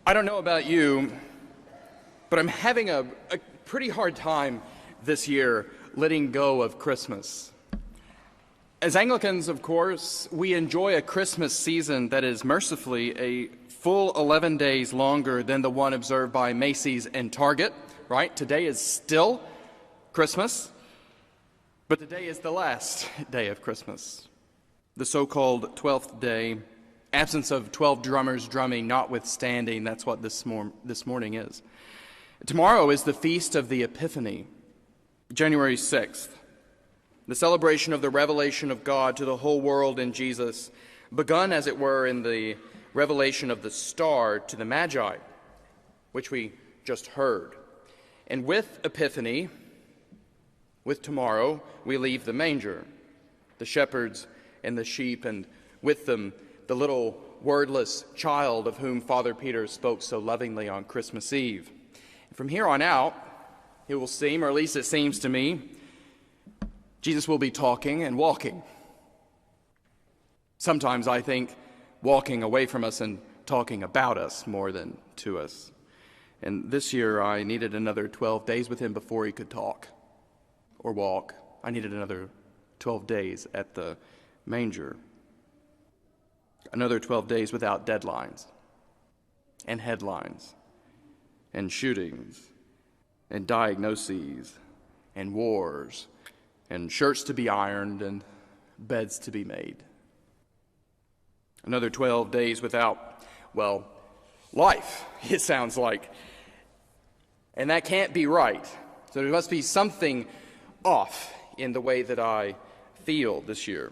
I don't know about you, but I'm having a pretty hard time this year letting go of Christmas. As Anglicans, of course, we enjoy a Christmas season that is mercifully a full 11 days longer than the one observed by Macy's and Target, right? Today is still Christmas, but today is the last day of Christmas. The so-called 12th day, absence of 12 drummers drumming notwithstanding, that's what this morning is. Tomorrow is the Feast of the Epiphany, January 6th. The celebration of the revelation of God to the whole world in Jesus, begun, as it were, in the revelation of the star to the Magi, which we just heard. And with Epiphany, with tomorrow, we leave the manger, the shepherds and the sheep, and with them the little wordless child of whom Father Peter spoke so lovingly on Christmas Eve. And from here on out, it will seem, or at least it seems to me, Jesus will be talking and walking. Sometimes I think walking away from us and talking about us more than to us. And this year I needed another 12 days with him before he could talk or walk. I needed another 12 days at the manger. Another 12 days without deadlines and headlines and shootings and diagnoses and wars and shirts to be ironed and beds to be made. Another 12 days without, well, life, it sounds like. And that can't be right. So there must be something off in the way that I feel this year.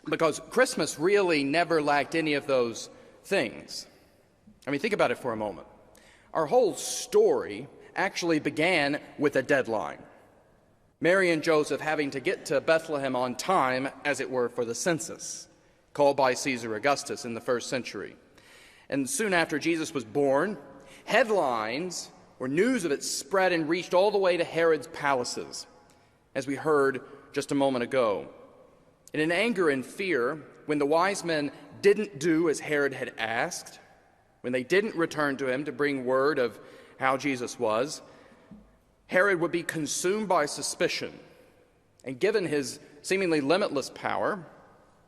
Because Christmas really never lacked any of those things. I mean, think about it for a moment. Our whole story actually began with a deadline. Mary and Joseph having to get to Bethlehem on time, as it were, for the census, called by Caesar Augustus in the first century. And soon after Jesus was born, headlines or news of it spread and reached all the way to Herod's palaces, as we heard just a moment ago. And in anger and fear, when the wise men didn't do as Herod had asked, when they didn't return to him to bring word of how Jesus was, Herod would be consumed by suspicion, and given his seemingly limitless power,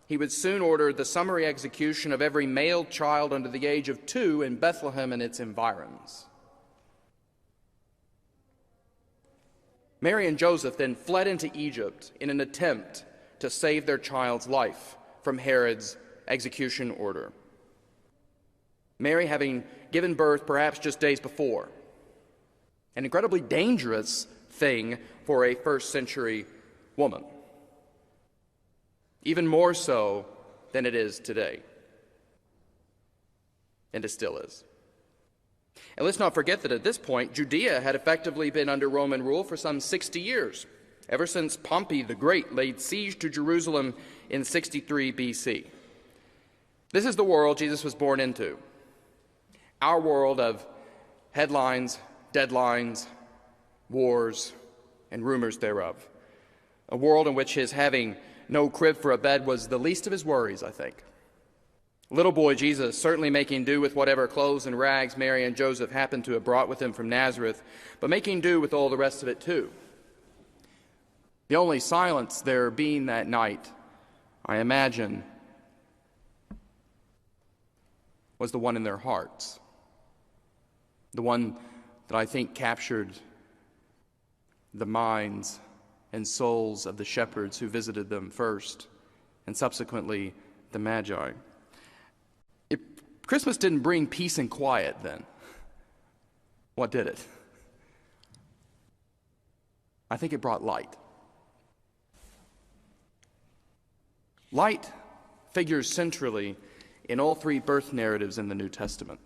he would soon order the summary execution of every male child under the age of 2 in Bethlehem and its environs. Mary and Joseph then fled into Egypt in an attempt to save their child's life from Herod's execution order. Mary having given birth perhaps just days before, an incredibly dangerous thing for a first century woman, even more so than it is today, and it still is. And let's not forget that at this point, Judea had effectively been under Roman rule for some 60 years, ever since Pompey the Great laid siege to Jerusalem in 63 BC. This is the world Jesus was born into, our world of headlines, deadlines, wars, and rumors thereof. A world in which his having no crib for a bed was the least of his worries, I think. Little boy Jesus certainly making do with whatever clothes and rags Mary and Joseph happened to have brought with him from Nazareth, but making do with all the rest of it too. The only silence there being that night, I imagine, was the one in their hearts. The one that I think captured the minds and souls of the shepherds who visited them first, and subsequently the Magi. If Christmas didn't bring peace and quiet then, what did it? I think it brought light. Light figures centrally in all 3 birth narratives in the New Testament.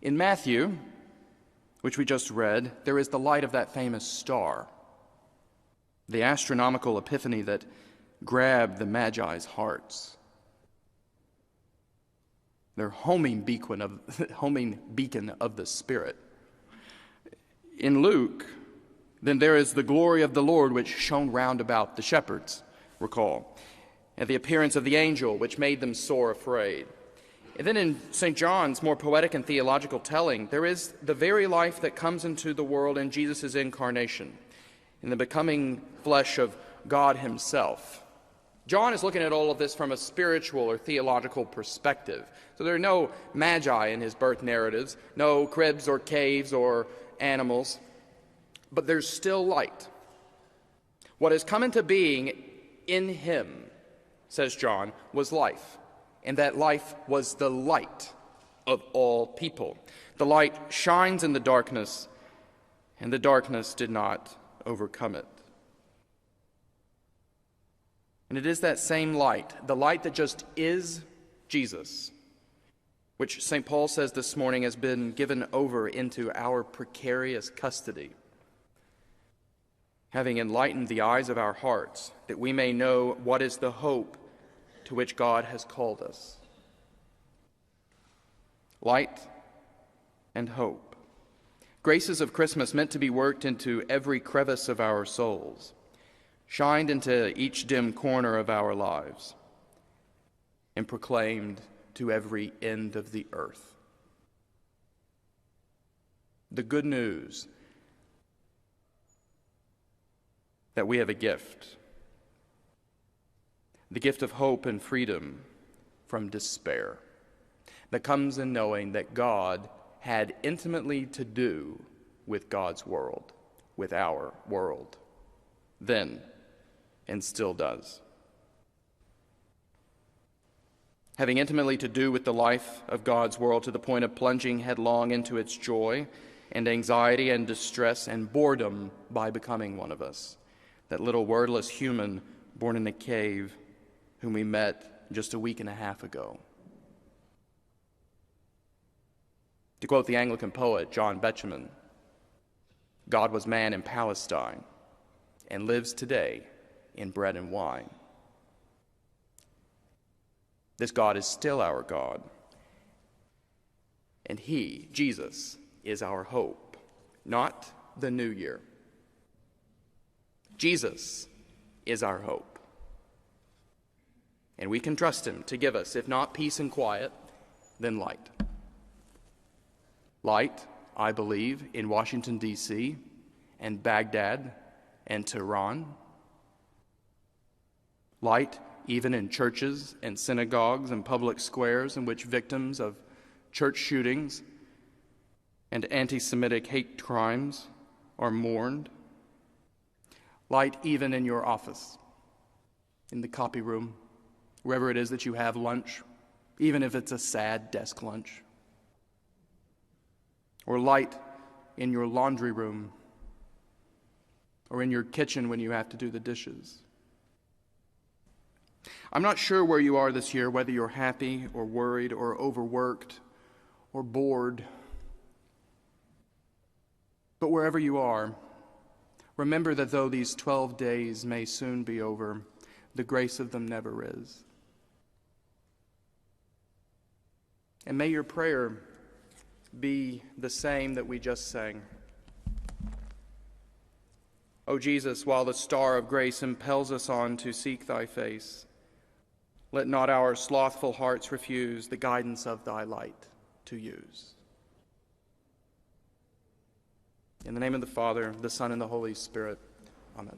In Matthew, which we just read, there is the light of that famous star, the astronomical epiphany that grabbed the Magi's hearts. Their homing beacon of the Spirit. In Luke, then there is the glory of the Lord which shone round about the shepherds, recall, and the appearance of the angel which made them sore afraid. And then in St. John's more poetic and theological telling, there is the very life that comes into the world in Jesus' incarnation, in the becoming flesh of God himself. John is looking at all of this from a spiritual or theological perspective. So there are no magi in his birth narratives, no cribs or caves or animals, but there's still light. What has come into being in him, says John, was life, and that life was the light of all people. The light shines in the darkness, and the darkness did not overcome it. And it is that same light, the light that just is Jesus, which St. Paul says this morning has been given over into our precarious custody, having enlightened the eyes of our hearts, that we may know what is the hope to which God has called us. Light and hope. Graces of Christmas meant to be worked into every crevice of our souls, shined into each dim corner of our lives, and proclaimed to every end of the earth. The good news that we have a gift, the gift of hope and freedom from despair, that comes in knowing that God had intimately to do with God's world, with our world, then and still does. Having intimately to do with the life of God's world to the point of plunging headlong into its joy and anxiety and distress and boredom by becoming one of us, that little wordless human born in a cave whom we met just a week and a half ago. To quote the Anglican poet John Betjeman, God was man in Palestine and lives today in bread and wine. This God is still our God, and he, Jesus, is our hope, not the new year. Jesus is our hope, and we can trust him to give us, if not peace and quiet, then light. Light, I believe, in Washington, D.C., and Baghdad, and Tehran. Light even in churches and synagogues and public squares in which victims of church shootings and anti-Semitic hate crimes are mourned. Light even in your office, in the copy room, wherever it is that you have lunch, even if it's a sad desk lunch. Or light in your laundry room, or in your kitchen when you have to do the dishes. I'm not sure where you are this year, whether you're happy or worried or overworked or bored. But wherever you are, remember that though these 12 days may soon be over, the grace of them never is. And may your prayer be the same that we just sang. O Jesus, while the star of grace impels us on to seek thy face, let not our slothful hearts refuse the guidance of thy light to use. In the name of the Father, the Son, and the Holy Spirit, amen.